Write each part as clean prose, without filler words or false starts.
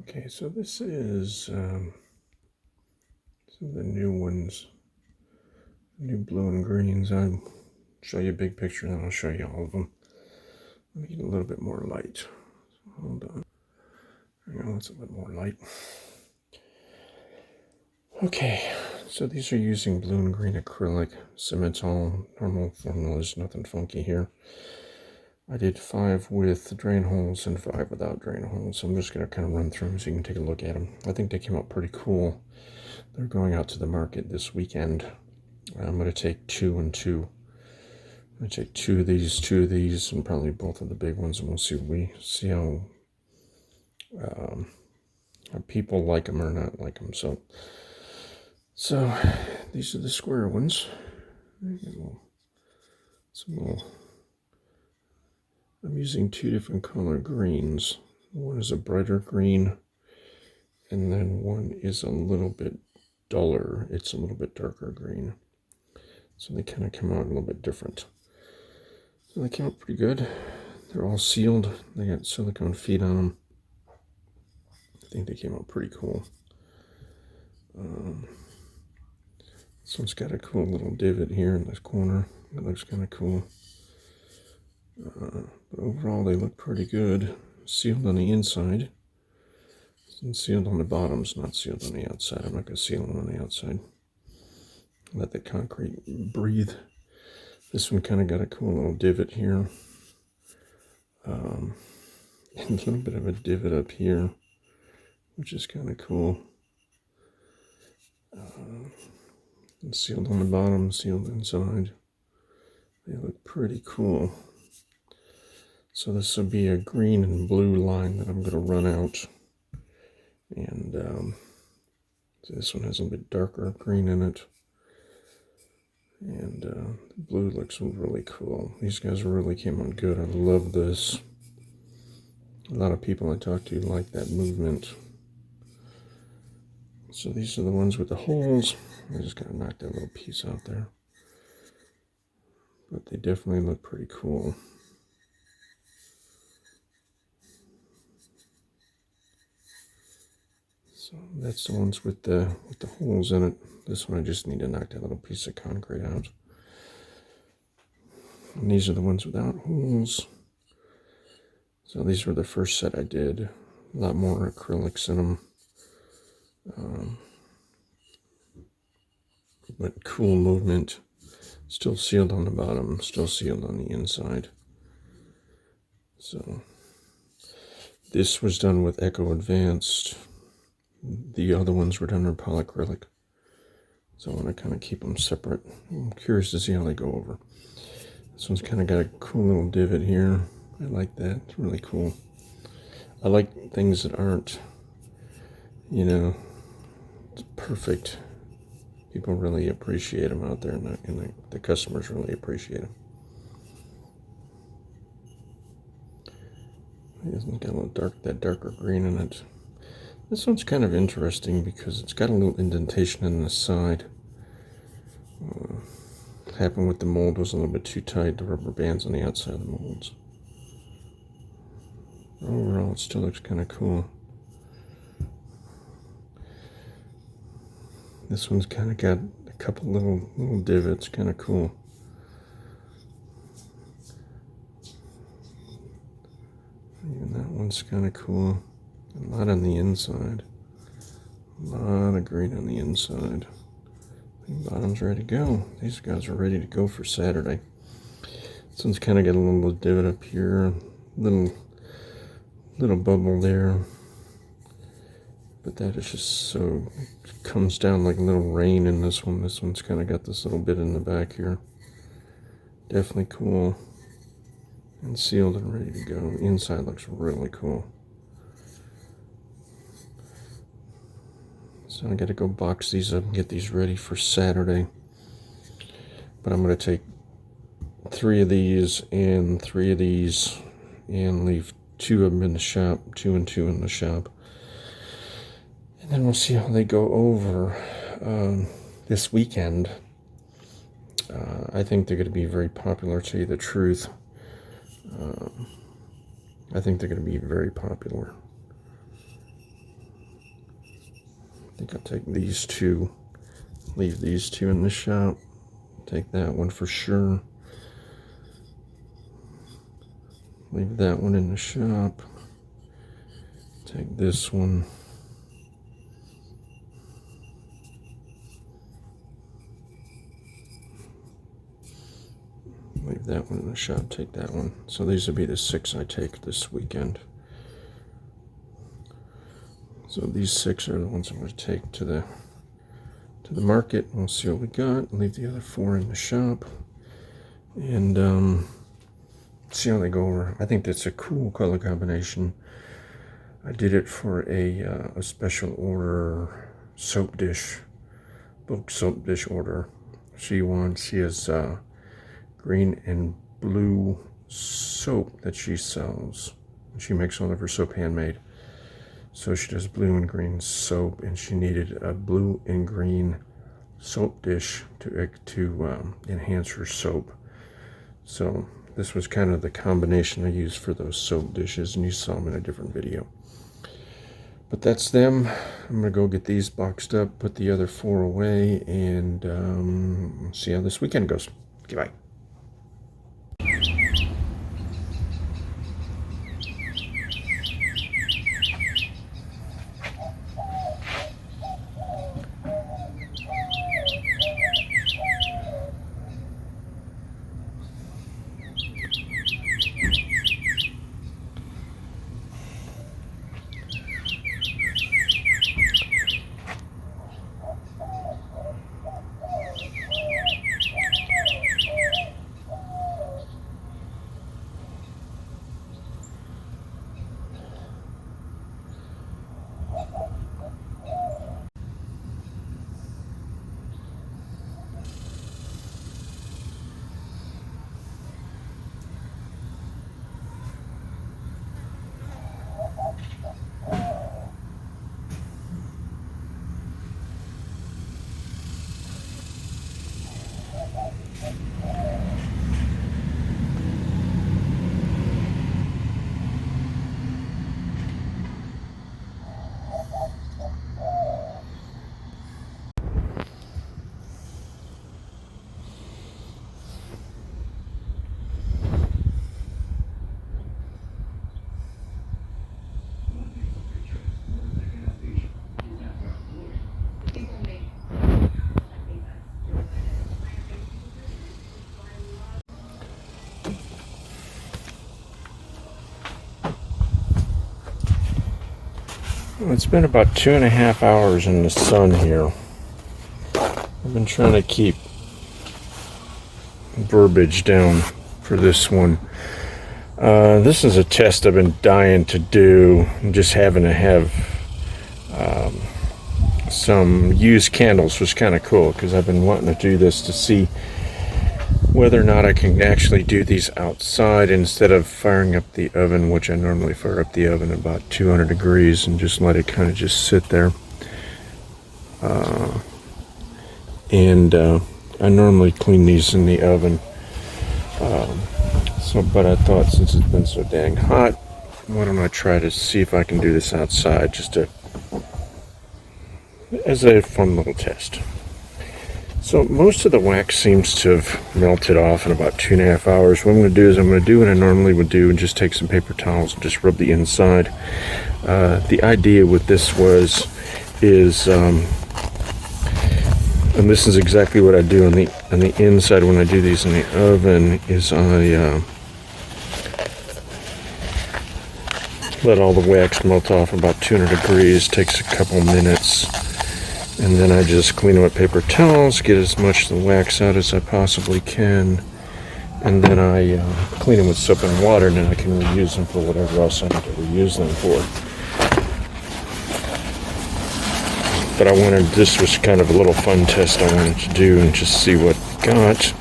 Okay, so this is some of the new ones, new blue and greens. I'll show you a big picture and then I'll show you all of them. Let me get a little bit more light. So hold on. There we go, that's a little more light. Okay, so these are using blue and green acrylic, Simmental, normal formulas, nothing funky here. I did 5 with drain holes and 5 without drain holes. So I'm just going to kind of run through them so you can take a look at them. I think they came out pretty cool. They're going out to the market this weekend. I'm going to take 2 and 2. I'm going to take 2 of these, and probably both of the big ones, and we'll see how people like them or not like them. So these are the square ones. I'm using 2 different color greens. One is a brighter green, and then one is a little bit duller. It's a little bit darker green. So they kind of come out a little bit different. So they came out pretty good. They're all sealed. They got silicone feet on them. I think they came out pretty cool. This one's got a cool little divot here in this corner. It looks kind of cool. But overall, they look pretty good. Sealed on the inside. And sealed on the bottoms, not sealed on the outside. I'm not going to seal them on the outside. Let the concrete breathe. This one kind of got a cool little divot here. And a little bit of a divot up here, which is kind of cool. And sealed on the bottom, sealed inside. They look pretty cool. So this will be a green and blue line that I'm going to run out. And so this one has a little bit darker green in it. And the blue looks really cool. These guys really came out good. I love this. A lot of people I talk to like that movement. So these are the ones with the holes. I just gotta knock that little piece out there. But they definitely look pretty cool. So that's the ones with the holes in it. This one I just need to knock that little piece of concrete out. And these are the ones without holes. So these were the first set I did. A lot more acrylics in them. But cool movement. Still sealed on the bottom, still sealed on the inside. So this was done with Eco Advanced. The other ones were done with polyacrylic. So I want to kind of keep them separate. I'm curious to see how they go over. This one's kind of got a cool little divot here. I like that. It's really cool. I like things that aren't, perfect. People really appreciate them out there, and the customers really appreciate them. This one's got a little that darker green in it. This one's kind of interesting because it's got a little indentation in the side. Happened with the mold was a little bit too tight. The rubber bands on the outside of the molds. Overall, it still looks kind of cool. This one's kind of got a couple little divots, kind of cool. Even that one's kind of cool. A lot on the inside. A lot of green on the inside. The bottom's ready to go. These guys are ready to go for Saturday. This one's kind of got a little divot up here. Little bubble there. But that is just so, it comes down like a little rain in this one. This one's kind of got this little bit in the back here. Definitely cool. And sealed and ready to go. Inside looks really cool. So I gotta go box these up and get these ready for Saturday. But I'm gonna take 3 of these and 3 of these and leave 2 of them in the shop, 2 and 2 in the shop. And then we'll see how they go over this weekend. I think they're going to be very popular, to tell you the truth. I think they're going to be very popular. think I'll take these two, leave these two in the shop, take that one for sure, leave that one in the shop, take this one, leave that one in the shop, take that one. So these will be the 6 I take this weekend. So these 6 are the ones I'm going to take to the market. We'll see what we got. Leave the other 4 in the shop, and see how they go over. I think that's a cool color combination. I did it for a special order soap dish, bulk soap dish order. She has green and blue soap that she sells. She makes all of her soap handmade. So she does blue and green soap, and she needed a blue and green soap dish to enhance her soap. So this was kind of the combination I used for those soap dishes, and you saw them in a different video. But that's them. I'm going to go get these boxed up, put the other 4 away, and see how this weekend goes. Okay, bye. Well, it's been about 2.5 hours in the sun here. I've been trying to keep verbiage down for this one. This is a test I've been dying to do. I'm just having to have some used candles, which is kind of cool because I've been wanting to do this to see whether or not I can actually do these outside instead of firing up the oven, which I normally fire up the oven at about 200 degrees and just let it kind of just sit there. I normally clean these in the oven. But I thought since it's been so dang hot, why don't I try to see if I can do this outside just as a fun little test. So most of the wax seems to have melted off in about 2.5 hours. What I'm going to do is I'm going to do what I normally would do and just take some paper towels and just rub the inside. The idea with this is, and this is exactly what I do on the inside when I do these in the oven, is I let all the wax melt off about 200 degrees. Takes a couple minutes. And then I just clean them with paper towels, get as much of the wax out as I possibly can, and then I clean them with soap and water, and then I can reuse them for whatever else I need to reuse them for. But this was kind of a little fun test I wanted to do and just see what I got.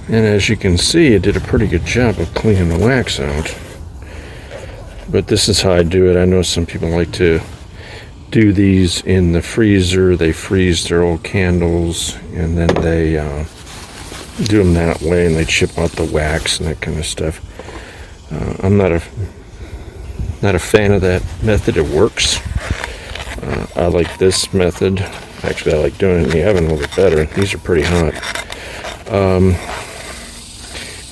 And as you can see, it did a pretty good job of cleaning the wax out. But this is how I do it. I know some people like to do these in the freezer. They freeze their old candles and then they do them that way, and they chip out the wax and that kind of stuff. I'm not Not a fan of that method. It works. I like this method. Actually, I like doing it in the oven a little bit better. These are pretty hot.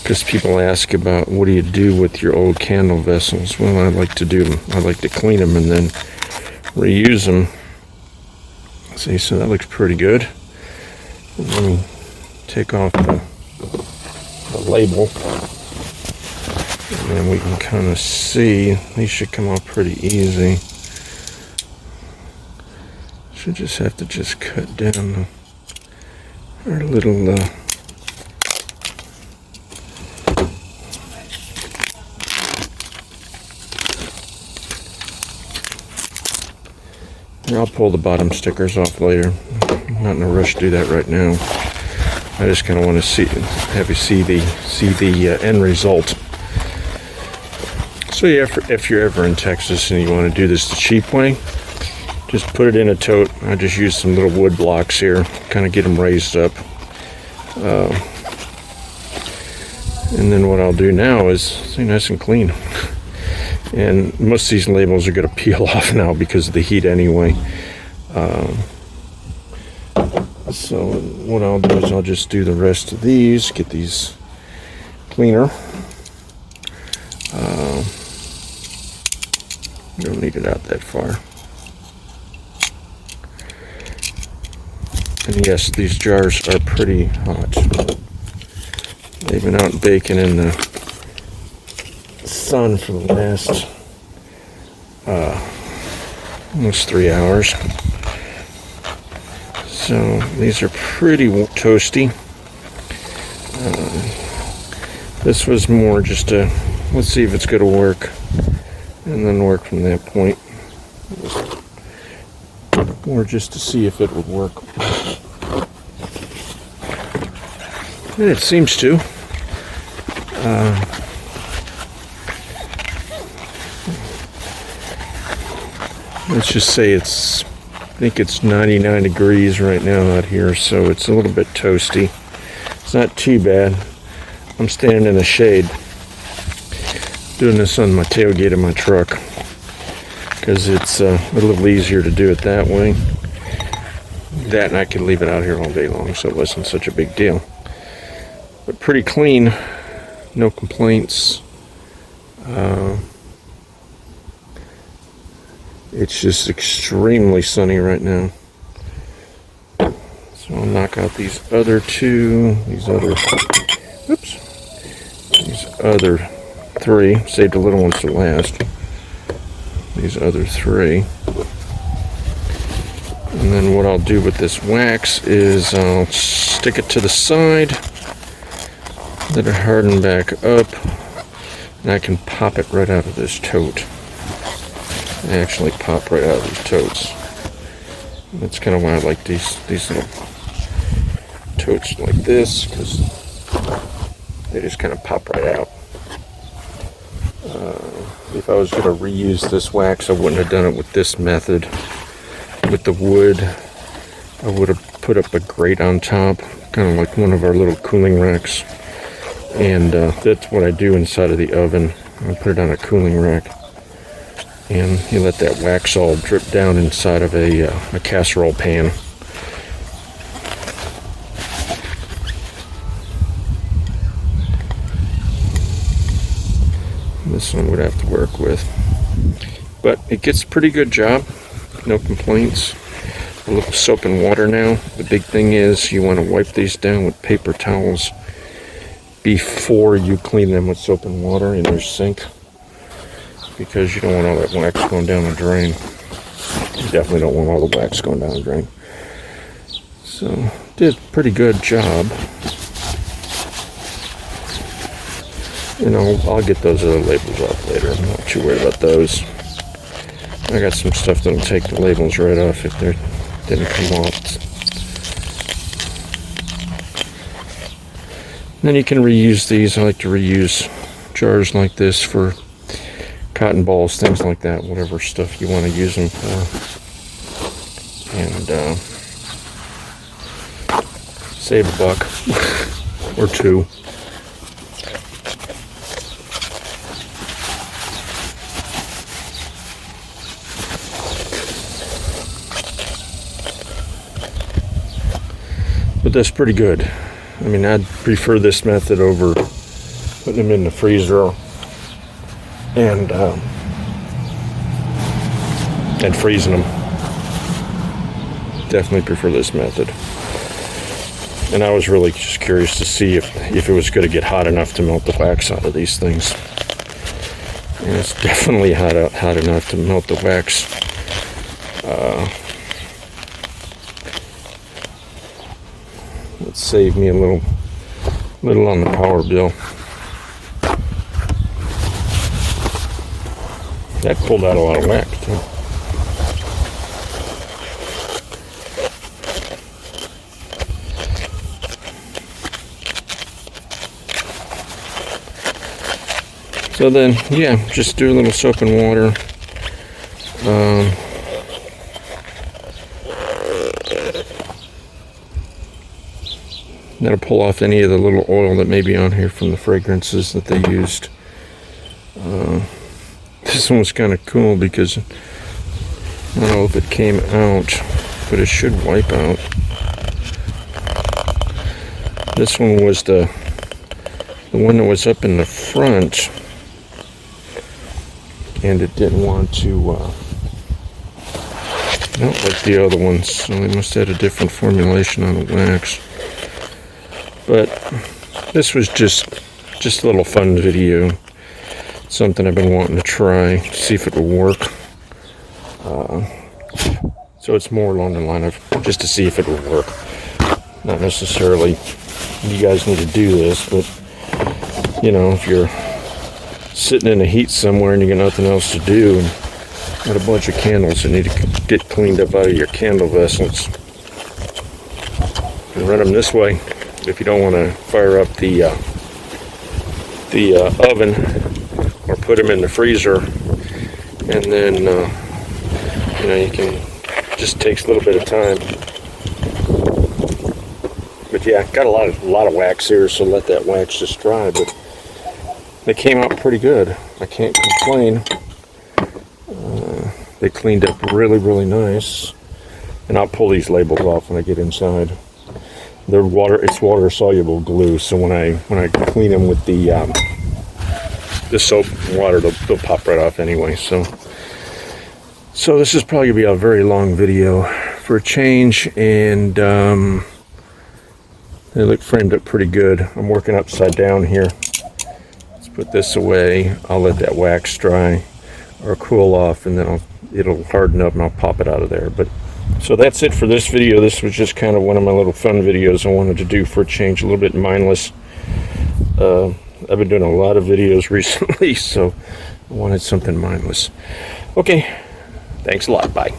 Because people ask about what do you do with your old candle vessels. Well, I like to clean them and then reuse them. See, so that looks pretty good. Let me take off the label, and then we can kind of see. These should come off pretty easy. Should just have to cut down our little I'll pull the bottom stickers off later. I'm not in a rush to do that right now. I just kind of want to have you see the end result. So yeah, if you're ever in Texas and you want to do this the cheap way, just put it in a tote. I just use some little wood blocks here, kind of get them raised up. And then what I'll do now is stay nice and clean. And most of these labels are going to peel off now because of the heat anyway. So what I'll do is I'll just do the rest of these, get these cleaner. Don't need it out that far. And yes, these jars are pretty hot. They've been out baking in the sun for the last almost 3 hours. So these are pretty toasty. This was more just let's see if it's going to work, and then work from that point. Or just to see if it would work. And it seems to. Let's just say I think it's 99 degrees right now out here, so it's a little bit toasty. It's not too bad. I'm standing in the shade doing this on my tailgate of my truck because it's a little easier to do it that way. That, and I could leave it out here all day long, so it wasn't such a big deal. But pretty clean, no complaints. It's just extremely sunny right now. So I'll knock out these other 3. Saved the little ones to last. These other 3. And then what I'll do with this wax is I'll stick it to the side, let it harden back up, and I can pop it right out of this tote. They actually pop right out of these totes. That's kind of why I like these little totes like this, because they just kind of pop right out. If I was going to reuse this wax, I wouldn't have done it with this method. With the wood, I would have put up a grate on top, kind of like one of our little cooling racks. And that's what I do inside of the oven. I put it on a cooling rack. And you let that wax all drip down inside of a casserole pan. This one would have to work with. But it gets a pretty good job. No complaints. A little soap and water now. The big thing is you want to wipe these down with paper towels before you clean them with soap and water in your sink, because you don't want all that wax going down the drain. You definitely don't want all the wax going down the drain. So, did a pretty good job. And I'll get those other labels off later. I'm not too worried about those. I got some stuff that'll take the labels right off if they didn't come off. Then you can reuse these. I like to reuse jars like this for cotton balls, things like that, whatever stuff you want to use them for. And save $1 or $2. But that's pretty good. I mean, I'd prefer this method over putting them in the freezer and freezing them. Definitely prefer this method. And I was really just curious to see if it was going to get hot enough to melt the wax out of these things. And it's definitely hot enough to melt the wax. It saved me a little on the power bill. That pulled out a lot of wax too. So then, yeah, just do a little soap and water. That'll pull off any of the little oil that may be on here from the fragrances that they used. This one was kind of cool because I don't know if it came out, but it should wipe out. This one was the one that was up in the front, and it didn't want to, not like the other ones, so they must have had a different formulation on the wax. But this was just a little fun video, something I've been wanting to try, see if it will work. So it's more along the line of just to see if it will work. Not necessarily you guys need to do this, but you know, if you're sitting in the heat somewhere and you got nothing else to do and got a bunch of candles that need to get cleaned up out of your candle vessels, you can run them this way. If you don't want to fire up the oven or put them in the freezer, and then you know, you can, just takes a little bit of time. But yeah, got a lot of wax here, so let that wax just dry. But they came out pretty good. I can't complain. They cleaned up really nice. And I'll pull these labels off when I get inside. It's water soluble glue, so when I clean them with the soap and water, they'll pop right off anyway. So this is probably gonna be a very long video for a change, and they look framed up pretty good. I'm working upside down here. Let's put this away. I'll let that wax dry or cool off, and then it'll harden up and I'll pop it out of there. But so that's it for this video. This was just kind of one of my little fun videos I wanted to do for a change, a little bit mindless. I've been doing a lot of videos recently, so I wanted something mindless. Okay, thanks a lot. Bye.